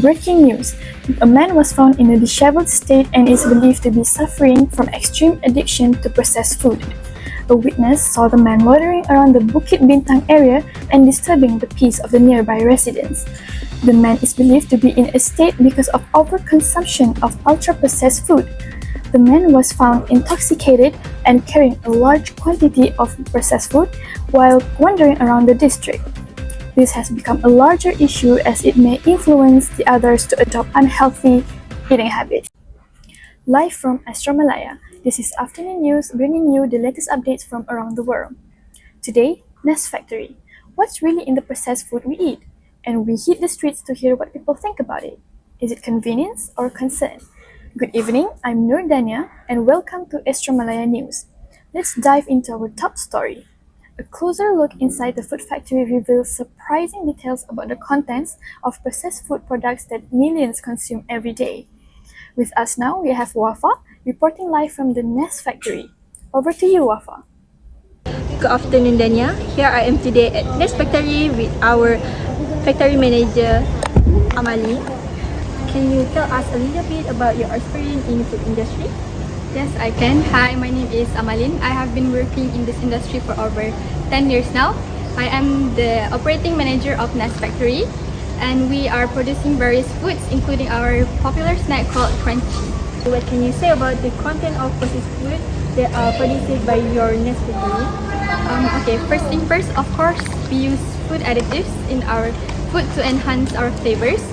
Breaking news. A man was found in a disheveled state and is believed to be suffering from extreme addiction to processed food. A witness saw the man wandering around the Bukit Bintang area and disturbing the peace of the nearby residents. The man is believed to be in a state because of overconsumption of ultra-processed food. The man was found intoxicated and carrying a large quantity of processed food while wandering around the district. This has become a larger issue as it may influence the others to adopt unhealthy eating habits. Live from Astro Malaya, this is Afternoon News bringing you the latest updates from around the world. Today, Nest Factory. What's really in the processed food we eat? And we hit the streets to hear what people think about it. Is it convenience or concern? Good evening, I'm NURDANIA and welcome to Astro Malaya News. Let's dive into our top story. A closer look inside the food factory reveals surprising details about the contents of processed food products that millions consume every day. With us now, we have WAFA, reporting live from the Nest Factory. Over to you, WAFA. Good afternoon, Dania. Here I am today at Nest Factory with our factory manager, AMALIN. Can you tell us a little bit about your experience in the food industry? Yes, I can. Hi, my name is AMALIN. I have been working in this industry for over 10 years now. I am the operating manager of Nest Factory, and we are producing various foods, including our popular snack called Crunchy. What can you say about the content of processed food that are produced by your Nest Factory? Okay, first thing first, of course, we use food additives in our food to enhance our flavors.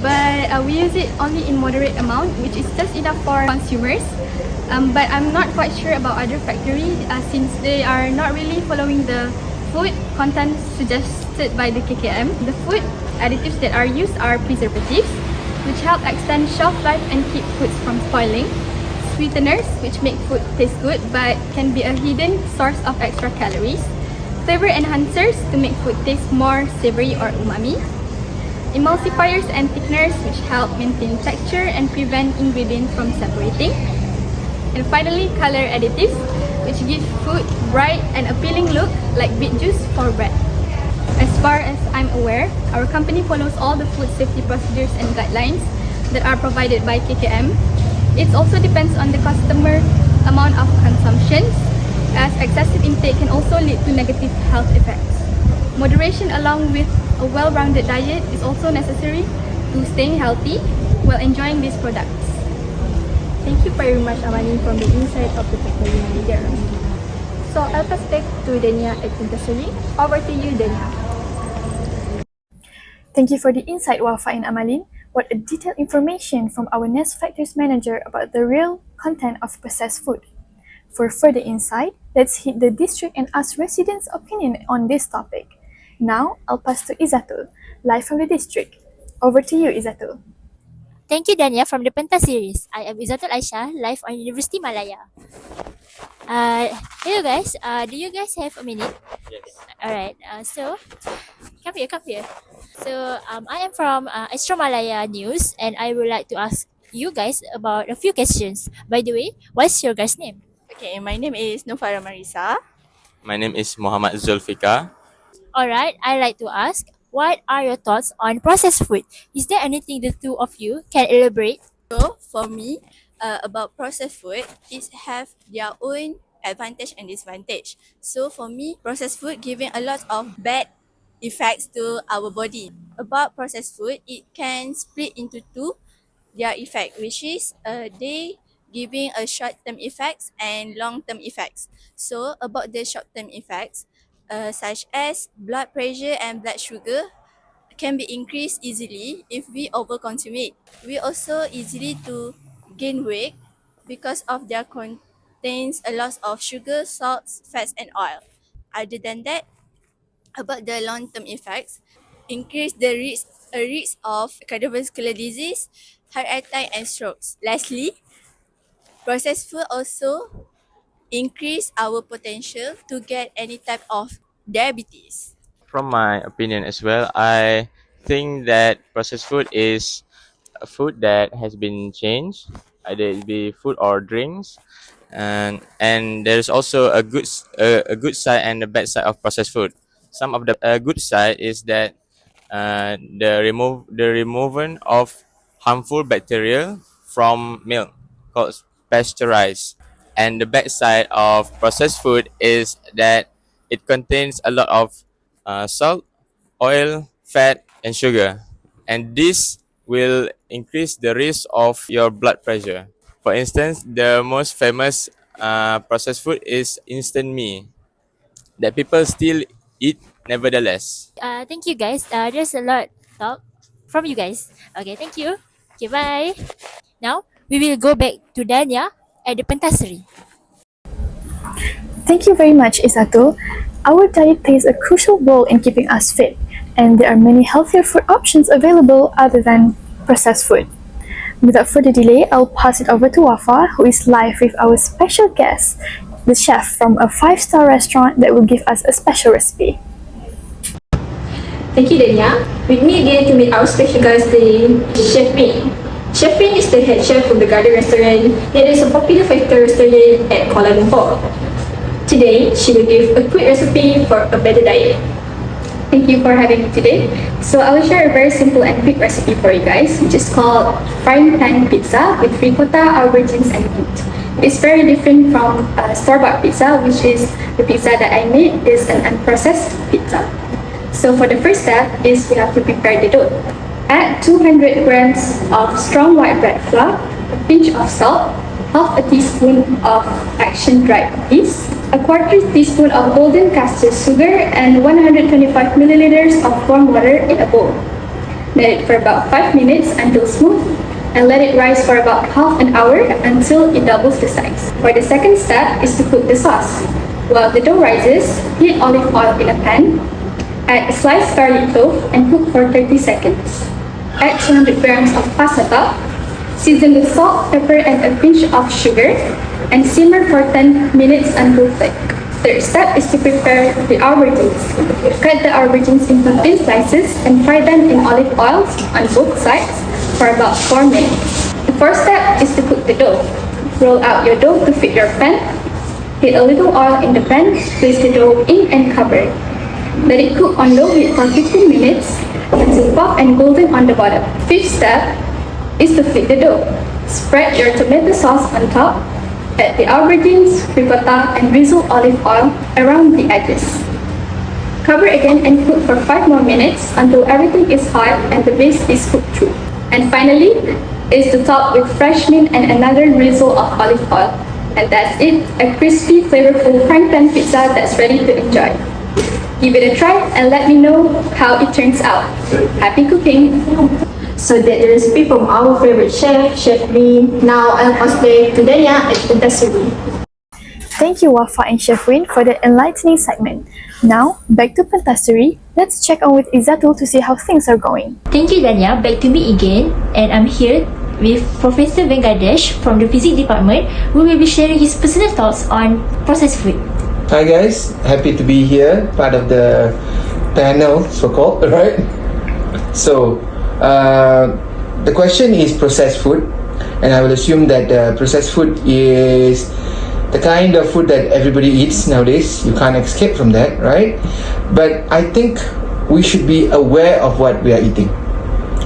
But we use it only in moderate amount, which is just enough for consumers. But I'm not quite sure about other factories since they are not really following the food content suggested by the KKM. The food additives that are used are preservatives, which help extend shelf life and keep foods from spoiling. Sweeteners, which make food taste good but can be a hidden source of extra calories. Flavor enhancers to make food taste more savory or umami. Emulsifiers and thickeners, which help maintain texture and prevent ingredients from separating. And finally, color additives, which give food bright and appealing look like beet juice for bread. As far as I'm aware, our company follows all the food safety procedures and guidelines that are provided by KKM. It also depends on the customer amount of consumption, as excessive intake can also lead to negative health effects. Moderation along with a well-rounded diet is also necessary to staying healthy while enjoying these products. Thank you very much, AMALIN, from the inside of the factory manager. So I'll pass back to Dania at industry. Over to you, Dania. Thank you for the insight, WAFA and AMALIN. What a detailed information from our Nest Factory's manager about the real content of processed food. For further insight, let's hit the district and ask residents' opinion on this topic. Now, I'll pass to Izzatul, live from the district. Over to you, Izzatul. Thank you, Dania, from the Penta series. I am Izzatul Aisyah, live on University Malaya. Hello guys, do you guys have a minute? Yes. Alright, so come here. So I am from Astro Malaya News and I would like to ask you guys about a few questions. By the way, what's your guys' name? Okay, my name is MARISA. My name is MOHAMAD ZULFIKAR. Alright, I'd like to ask, what are your thoughts on processed food? Is there anything the two of you can elaborate? So for me, about processed food, it have their own advantage and disadvantage. So for me, processed food giving a lot of bad effects to our body. About processed food, it can split into two, their effect, which is they giving a short-term effects and long-term effects. So about the short-term effects, such as blood pressure and blood sugar can be increased easily if we overconsume it. We also easily to gain weight because of their contains a lot of sugar, salts, fats and oil. Other than that, about the long-term effects, increase the risk of cardiovascular disease, heart attack and strokes. Lastly, processed food also increase our potential to get any type of diabetes. From my opinion as well, I think that processed food is a food that has been changed, either it be food or drinks, and there's also a good side and a bad side of processed food. Some of the good side is that the removal of harmful bacteria from milk called pasteurized. And the bad side of processed food is that it contains a lot of salt, oil, fat, and sugar, and this will increase the risk of your blood pressure. For instance, the most famous processed food is instant mee that people still eat nevertheless. Thank you guys. There's a lot talk from you guys. Okay, thank you. Okay, bye. Now we will go back to Dania at the Pentassery. Thank you very much, Izzatul. Our diet plays a crucial role in keeping us fit, and there are many healthier food options available other than processed food. Without further delay, I'll pass it over to Wafa, who is live with our special guest, the chef from a 5-star restaurant that will give us a special recipe. Thank you, Dania. With me again to meet our special guest today, Chef Bin. Chef Bin is the head chef of the Garden Restaurant. It is a popular five-star restaurant at Kuala Lumpur. Today, she will give a quick recipe for a better diet. Thank you for having me today. So I will share a very simple and quick recipe for you guys, which is called frying pan pizza with ricotta, aubergines, and meat. It's very different from store-bought pizza, which is the pizza that I made is an unprocessed pizza. So for the first step is we have to prepare the dough. Add 200 grams of strong white bread flour, a pinch of salt, half a teaspoon of action dried peas, a quarter teaspoon of golden castor sugar, and 125 milliliters of warm water in a bowl. Let it for about 5 minutes until smooth, and let it rise for about half an hour until it doubles the size. For the second step is to cook the sauce. While the dough rises, heat olive oil in a pan, add a sliced garlic clove and cook for 30 seconds. Add 200 grams of pasta, season with salt, pepper, and a pinch of sugar, and simmer for 10 minutes until thick. Third step is to prepare the aubergines. Cut the aubergines into thin slices and fry them in olive oil on both sides for about 4 minutes. The fourth step is to cook the dough. Roll out your dough to fit your pan. Heat a little oil in the pan, place the dough in and cover. Let it cook on low heat for 15 minutes until puff and golden on the bottom. Fifth step is to flip the dough. Spread your tomato sauce on top. Add the aubergines, ricotta, and drizzle olive oil around the edges. Cover again and cook for 5 more minutes until everything is hot and the base is cooked through. And finally is to top with fresh mint and another drizzle of olive oil. And that's it, a crispy, flavorful frying pan pizza that's ready to enjoy. Give it a try and let me know how it turns out. Happy cooking! So that's the recipe from our favorite chef, Chef Bin. Now I'll pass play to Dania at the Pentassery. Thank you, Wafa and Chef Win, for the enlightening segment. Now, back to Pentassery, let's check on with Izzatul to see how things are going. Thank you, Dania. Back to me again, and I'm here with Professor Vengadesh from the Physics Department, who will be sharing his personal thoughts on processed food. Hi guys, happy to be here, part of the panel, so-called, right? So, the question is processed food, and I will assume that processed food is the kind of food that everybody eats nowadays. You can't escape from that, right? But I think we should be aware of what we are eating.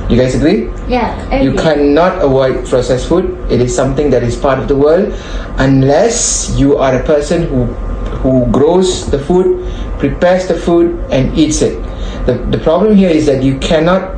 You guys agree? Yeah, You cannot avoid processed food. It is something that is part of the world, unless you are a person who grows the food, prepares the food, and eats it. The problem here is that you cannot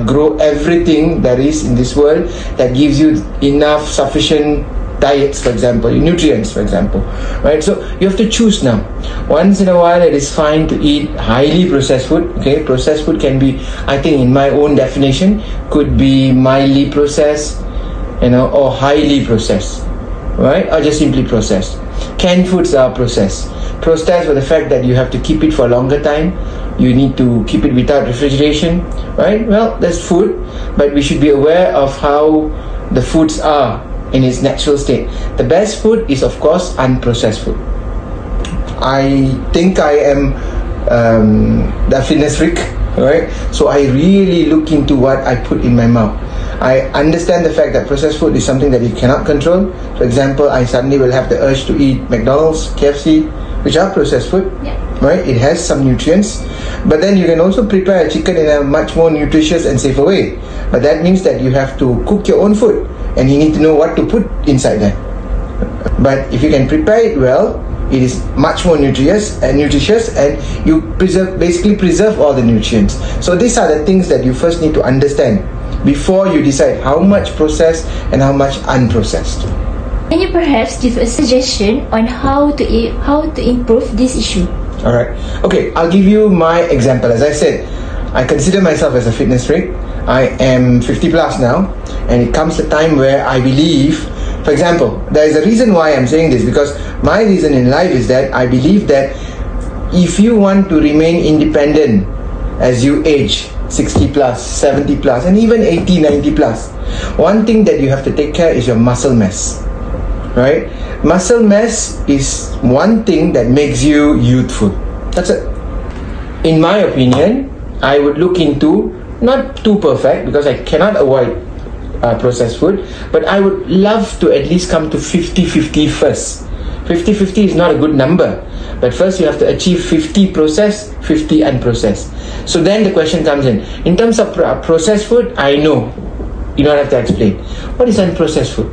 grow everything that is in this world that gives you enough sufficient diets, for example, nutrients, for example, right? So you have to choose now. Once in a while, it is fine to eat highly processed food. Okay, processed food can be, I think, in my own definition, could be mildly processed, or highly processed, right? Or just simply processed. Canned foods are processed for the fact that you have to keep it for a longer time. You need to keep it without refrigeration, right? Well, that's food, but we should be aware of how the foods are in its natural state. The best food is, of course, unprocessed food. I think I am the fitness freak, right? So I really look into what I put in my mouth. I understand the fact that processed food is something that you cannot control. For example, I suddenly will have the urge to eat McDonald's, KFC, which are processed food. Yeah. right? It has some nutrients, but then you can also prepare a chicken in a much more nutritious and safer way. But that means that you have to cook your own food, and you need to know what to put inside there. But if you can prepare it well, it is much more nutritious, and you basically preserve all the nutrients. So these are the things that you first need to understand before you decide how much processed and how much unprocessed. Can you perhaps give a suggestion on how to improve this issue? All right. Okay, I'll give you my example. As I said, I consider myself as a fitness freak. I am 50 plus now, and it comes a time where I believe, for example, there is a reason why I'm saying this, because my reason in life is that I believe that if you want to remain independent as you age, 60 plus, 70 plus, and even 80, 90 plus, one thing that you have to take care is your muscle mass, right? Muscle mass is one thing that makes you youthful. That's it. In my opinion, I would look into, not too perfect because I cannot avoid processed food, but I would love to at least come to 50-50 first. 50-50 is not a good number, but first you have to achieve 50 processed, 50 unprocessed. So then the question comes in terms of processed food, I know you don't have to explain. What is unprocessed food?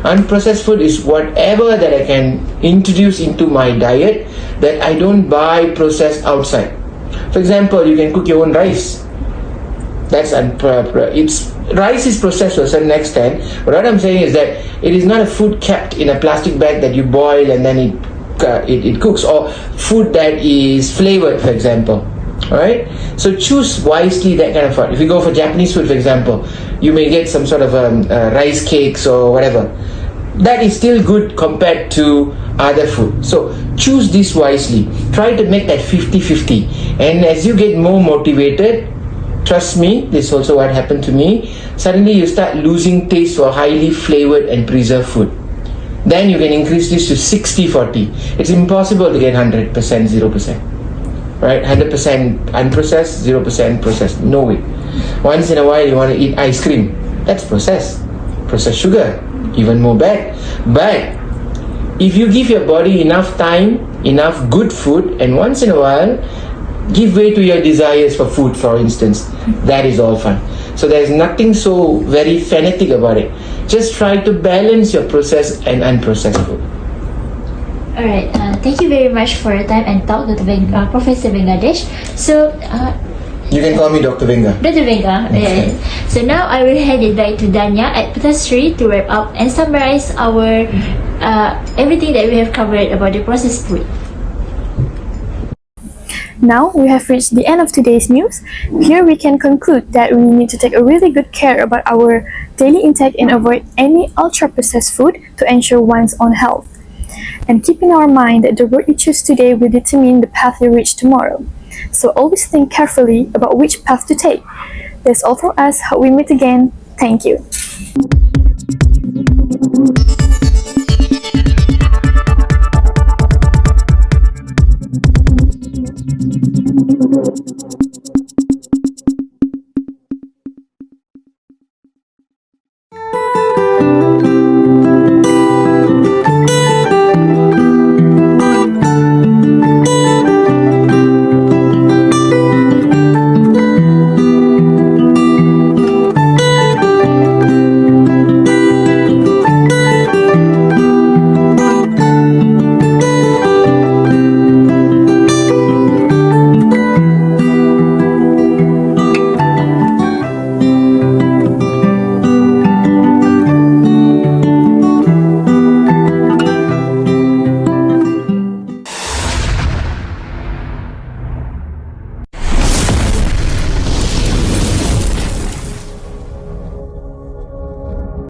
Unprocessed food is whatever that I can introduce into my diet that I don't buy processed outside. For example, you can cook your own rice. That's rice is processed to a certain extent, but what I'm saying is that it is not a food kept in a plastic bag that you boil and then it cooks, or food that is flavored, for example. Alright, so choose wisely that kind of food. If you go for Japanese food, for example, you may get some sort of rice cakes or whatever. That is still good compared to other food. So choose this wisely. Try to make that 50-50, and as you get more motivated, trust me, this is also what happened to me, suddenly you start losing taste for highly flavored and preserved food. Then you can increase this to 60-40. It's impossible to get 100%, 0%. Right? 100% unprocessed, 0% processed. No way. Once in a while you want to eat ice cream. That's processed. Processed sugar. Even more bad. But if you give your body enough time, enough good food, and once in a while give way to your desires for food, for instance, that is all fine. So there is nothing so very fanatic about it. Just try to balance your processed and unprocessed food. Alright, thank you very much for your time and talk to Professor Vengadesh. So, you can call me Dr. Venga. Dr. Venga, yes. So now I will hand it back to Danya at Putastri to wrap up and summarize our everything that we have covered about the processed food. Now we have reached the end of today's news. Here we can conclude that we need to take a really good care about our daily intake and avoid any ultra-processed food to ensure one's own health. And keep in our mind that the road you choose today will determine the path you reach tomorrow. So always think carefully about which path to take. That's all from us. Hope we meet again. Thank you.